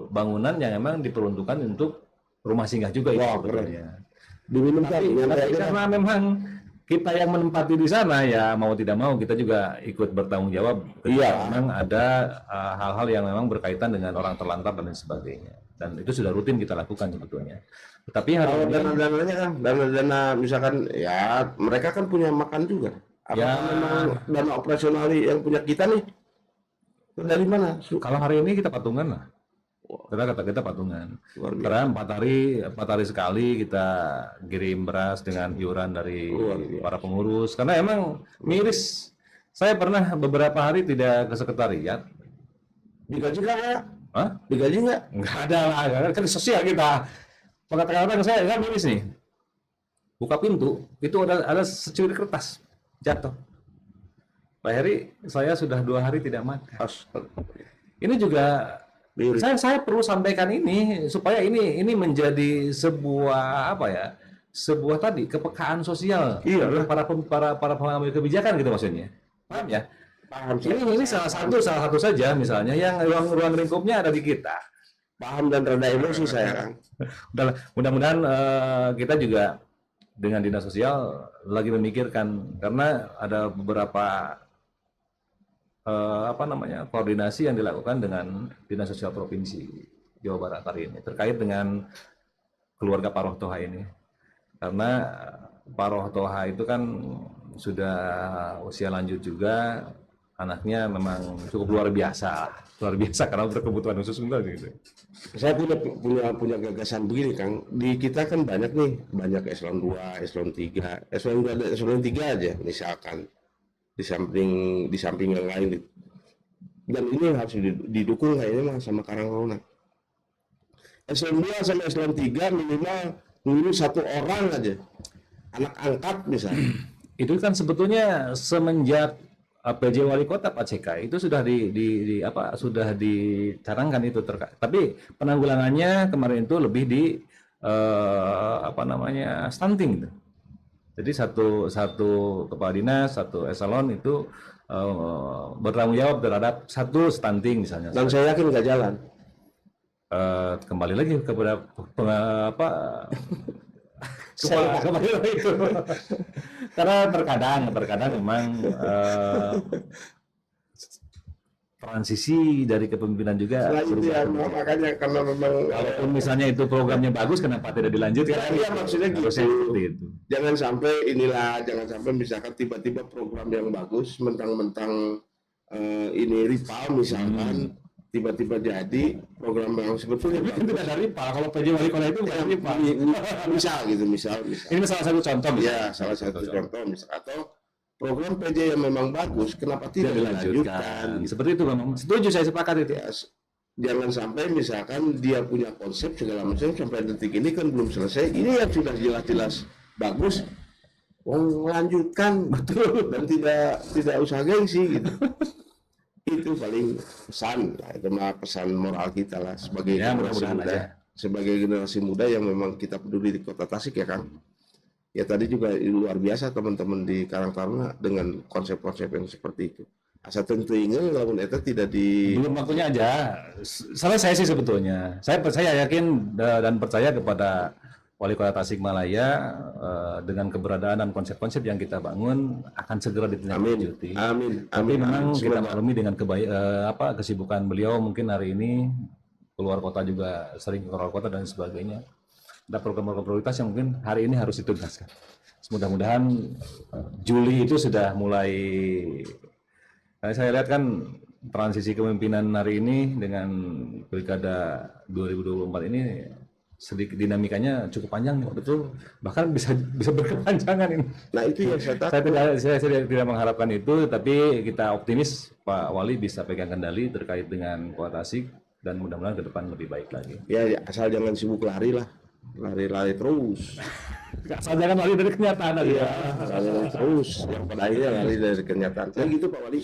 bangunan yang memang diperuntukkan untuk rumah singgah juga itu sebetulnya. Tapi karena memang kita yang menempati di sana ya mau tidak mau kita juga ikut bertanggung jawab. Iya. Memang ada hal-hal yang memang berkaitan dengan orang terlantar dan lain sebagainya. Dan itu sudah rutin kita lakukan sebetulnya. Tapi kalau dana-dananya kan, dana misalkan ya mereka kan punya makan juga. Apakah ya, memang dana operasional yang punya kita nih? Dari mana? Kalau hari ini kita patungan lah. Kita patungan. Karena 4 hari sekali kita kirim beras dengan iuran dari para pengurus. Karena emang miris. Saya pernah beberapa hari tidak ke sekretariat. Digaji nggak? Hah? Digaji nggak? Nggak ada lah. Kan sosial kita. Kadang-kadang saya kan miris nih. Buka pintu, itu ada securi kertas jatuh. Pak Heri, saya sudah 2 hari tidak makan. Ini juga saya perlu sampaikan ini supaya ini menjadi sebuah apa ya? Sebuah tadi kepekaan sosial para pengambil kebijakan gitu maksudnya. Paham ya? Paham. Ini salah satu saja misalnya yang ruang lingkupnya ada di kita. Paham dan rada emosi saya. Mudah-mudahan kita juga dengan dinas sosial lagi memikirkan karena ada beberapa koordinasi yang dilakukan dengan Dinas Sosial Provinsi Jawa Barat hari ini terkait dengan keluarga Pak Roh Toha ini, karena Pak Roh Toha itu kan sudah usia lanjut juga, anaknya memang cukup luar biasa karena berkebutuhan khusus enggak gitu. Saya punya gagasan begini Kang, di kita kan banyak eselon 2, eselon 3, eselon 3 aja misalkan. Di samping yang lain, dan ini harus didukung kayaknya sama Karangtaruna. Eselon 2 sama eselon 3 minimal 1 orang aja anak angkat misalnya. Itu kan sebetulnya semenjak PJ Wali Kota Pak CK itu sudah sudah dicanangkan itu tapi penanggulangannya kemarin itu lebih di stunting gitu. Jadi satu kepala dinas, satu eselon itu bertanggung jawab terhadap satu stunting misalnya. Dan saya yakin nggak jalan. Kembali lagi kepada kembali lagi itu. Karena terkadang memang transisi dari kepemimpinan juga. Makanya karena memang walaupun misalnya itu programnya bagus, kenapa tidak dilanjutkan? Iya maksudnya gitu. Jangan sampai misalkan tiba-tiba program yang bagus mentang-mentang ini rival misalkan tiba-tiba jadi program yang sebetulnya tidak ada rival. Kalau PJ Wali Kota itu bukan rival. Misal. Ini salah satu contoh. Ya, salah satu contoh atau program PJ yang memang bagus, kenapa tidak dilanjutkan? Seperti itu, Bang. Setuju, saya sepakat itu. Ya, jangan sampai misalkan dia punya konsep segala macam sampai detik ini kan belum selesai. Ini yang sudah jelas-jelas bagus, melanjutkan betul dan tidak usah gengsi gitu. Itu paling pesan, itu mah pesan moral kita lah sebagai generasi muda yang memang kita peduli di Kota Tasik ya Kang. Ya tadi juga luar biasa teman-teman di Karangtaruna dengan konsep-konsep yang seperti itu. Asa tentu ingin lamun eta tidak belum waktunya aja. Salah saya sih sebetulnya. Saya yakin dan percaya kepada Wali Kota Tasikmalaya dengan keberadaan dan konsep-konsep yang kita bangun akan segera ditindaklanjuti. Amin. Tapi memang kita maklumi dengan kesibukan beliau mungkin hari ini keluar kota juga sering keluar kota dan sebagainya. Ada program-program prioritas yang mungkin hari ini harus ditugaskan mudah-mudahan Juli itu sudah mulai. Saya lihat kan transisi kepemimpinan hari ini dengan Pilkada 2024 ini sedikit dinamikanya cukup panjang nih. Betul. Bahkan bisa berkepanjangan ini. Nah itu yang saya takut. Saya tidak mengharapkan itu, tapi kita optimis Pak Wali bisa pegang kendali terkait dengan Kota Tasik dan mudah-mudahan ke depan lebih baik lagi. Ya asal jangan sibuk lari lah, lari terus. Asal jangan lari dari kenyataan aja. Iya, lari terus. Yang pada akhirnya lari dari kenyataan. Kayak gitu Pak Wali.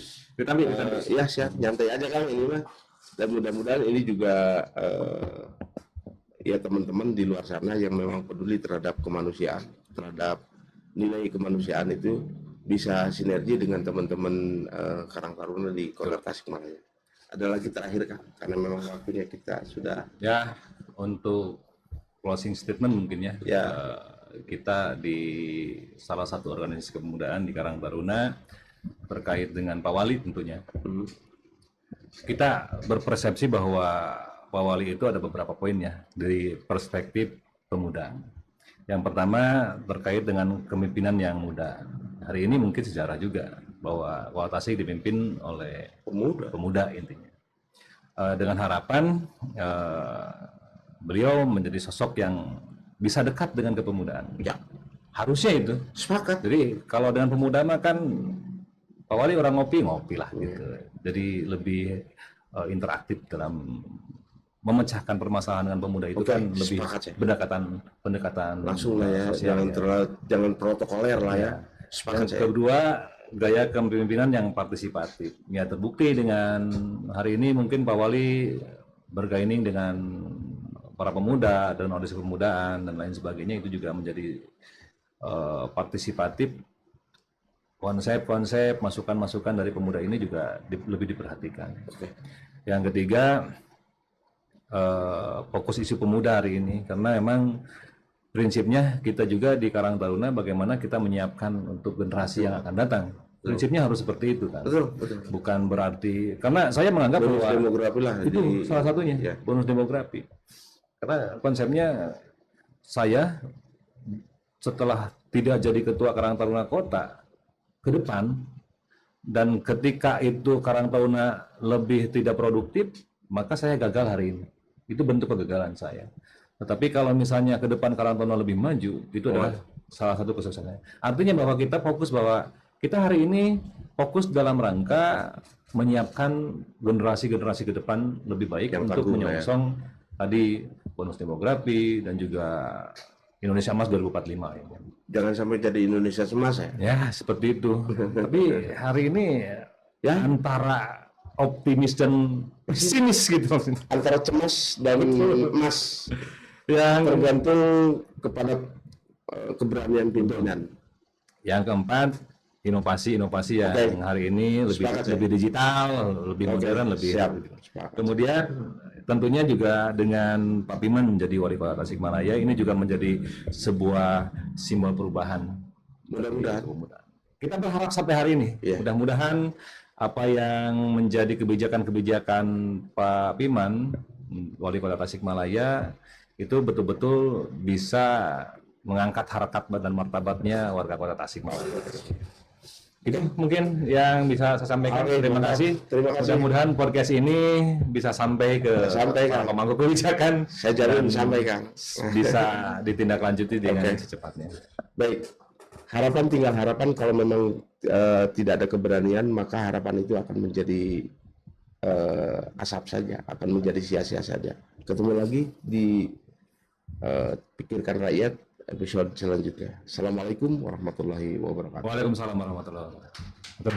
Ya siap, nyantai aja Kang ini mah. Dan mudah-mudahan ini juga ya teman-teman di luar sana yang memang peduli terhadap kemanusiaan, terhadap nilai kemanusiaan itu bisa sinergi dengan teman-teman Karang Taruna di Kota Tasikmalaya. Ada lagi terakhir Kang, karena memang waktunya kita sudah. Ya, untuk closing statement mungkin ya. Ya. Kita di salah satu organisasi kepemudaan di Karang Taruna terkait dengan Pak Wali tentunya. Kita berpersepsi bahwa Pak Wali itu ada beberapa poin ya dari perspektif pemuda. Yang pertama terkait dengan kepemimpinan yang muda. Hari ini mungkin sejarah juga bahwa Kota Tasik dipimpin oleh pemuda intinya. Dengan harapan beliau menjadi sosok yang bisa dekat dengan kepemudaan. Ya, harusnya itu. Sepakat. Jadi kalau dengan pemuda mah kan Pak Wali orang ngopi lah gitu. Jadi lebih interaktif dalam memecahkan permasalahan dengan pemuda itu. Kan lebih pendekatan langsung lah ya, jangan protokoler lah ya. Yang kedua, gaya kepemimpinan yang partisipatif. Ya terbukti dengan hari ini mungkin Pak Wali bergaining dengan para pemuda dan organisasi kepemudaan dan lain sebagainya, itu juga menjadi partisipatif. Konsep-konsep, masukan-masukan dari pemuda ini juga lebih diperhatikan. Yang ketiga, fokus isu pemuda hari ini, karena memang prinsipnya kita juga di Karang Taruna bagaimana kita menyiapkan untuk generasi yang akan datang. Prinsipnya harus seperti itu kan. Betul. Bukan berarti, karena saya menganggap bonus bahwa demografi lah itu salah satunya, ya. Bonus demografi. Karena konsepnya saya setelah tidak jadi ketua Karang Taruna Kota ke depan, dan ketika itu Karang Taruna lebih tidak produktif, maka saya gagal hari ini. Itu bentuk kegagalan saya. Tetapi kalau misalnya ke depan Karang Taruna lebih maju, itu adalah salah satu kesuksesannya. Artinya bahwa kita fokus bahwa kita hari ini fokus dalam rangka menyiapkan generasi-generasi ke depan lebih baik yang untuk menyongsong tadi bonus demografi dan juga Indonesia Emas 2045 ya. Jangan sampai jadi Indonesia Emas ya. Ya, seperti itu. Tapi hari ini ya antara optimis dan pesimis gitu maksudnya. Antara cemas dan emas. Yang tergantung kepada keberanian pimpinan. Yang keempat, inovasi yang hari ini lebih digital, lebih modern, lebih. Kemudian tentunya juga dengan Pak Piman menjadi Wali Kota Tasikmalaya, ini juga menjadi sebuah simbol perubahan. Mudah-mudahan. Kita berharap sampai hari ini, mudah-mudahan apa yang menjadi kebijakan-kebijakan Pak Piman, Wali Kota Tasikmalaya, itu betul-betul bisa mengangkat harkat dan martabatnya warga Kota Tasikmalaya. Itu mungkin yang bisa saya sampaikan. Terima kasih. Mudah-mudahan podcast ini bisa sampai ke para pemangku kebijakan. Saya jamin sampaikan. Bisa ditindaklanjuti dengan secepatnya. Baik. Tinggal harapan kalau memang tidak ada keberanian, maka harapan itu akan menjadi asap saja, akan menjadi sia-sia saja. Ketemu lagi di Pikirkan Rakyat episode selanjutnya. Assalamualaikum warahmatullahi wabarakatuh. Waalaikumsalam warahmatullahi wabarakatuh.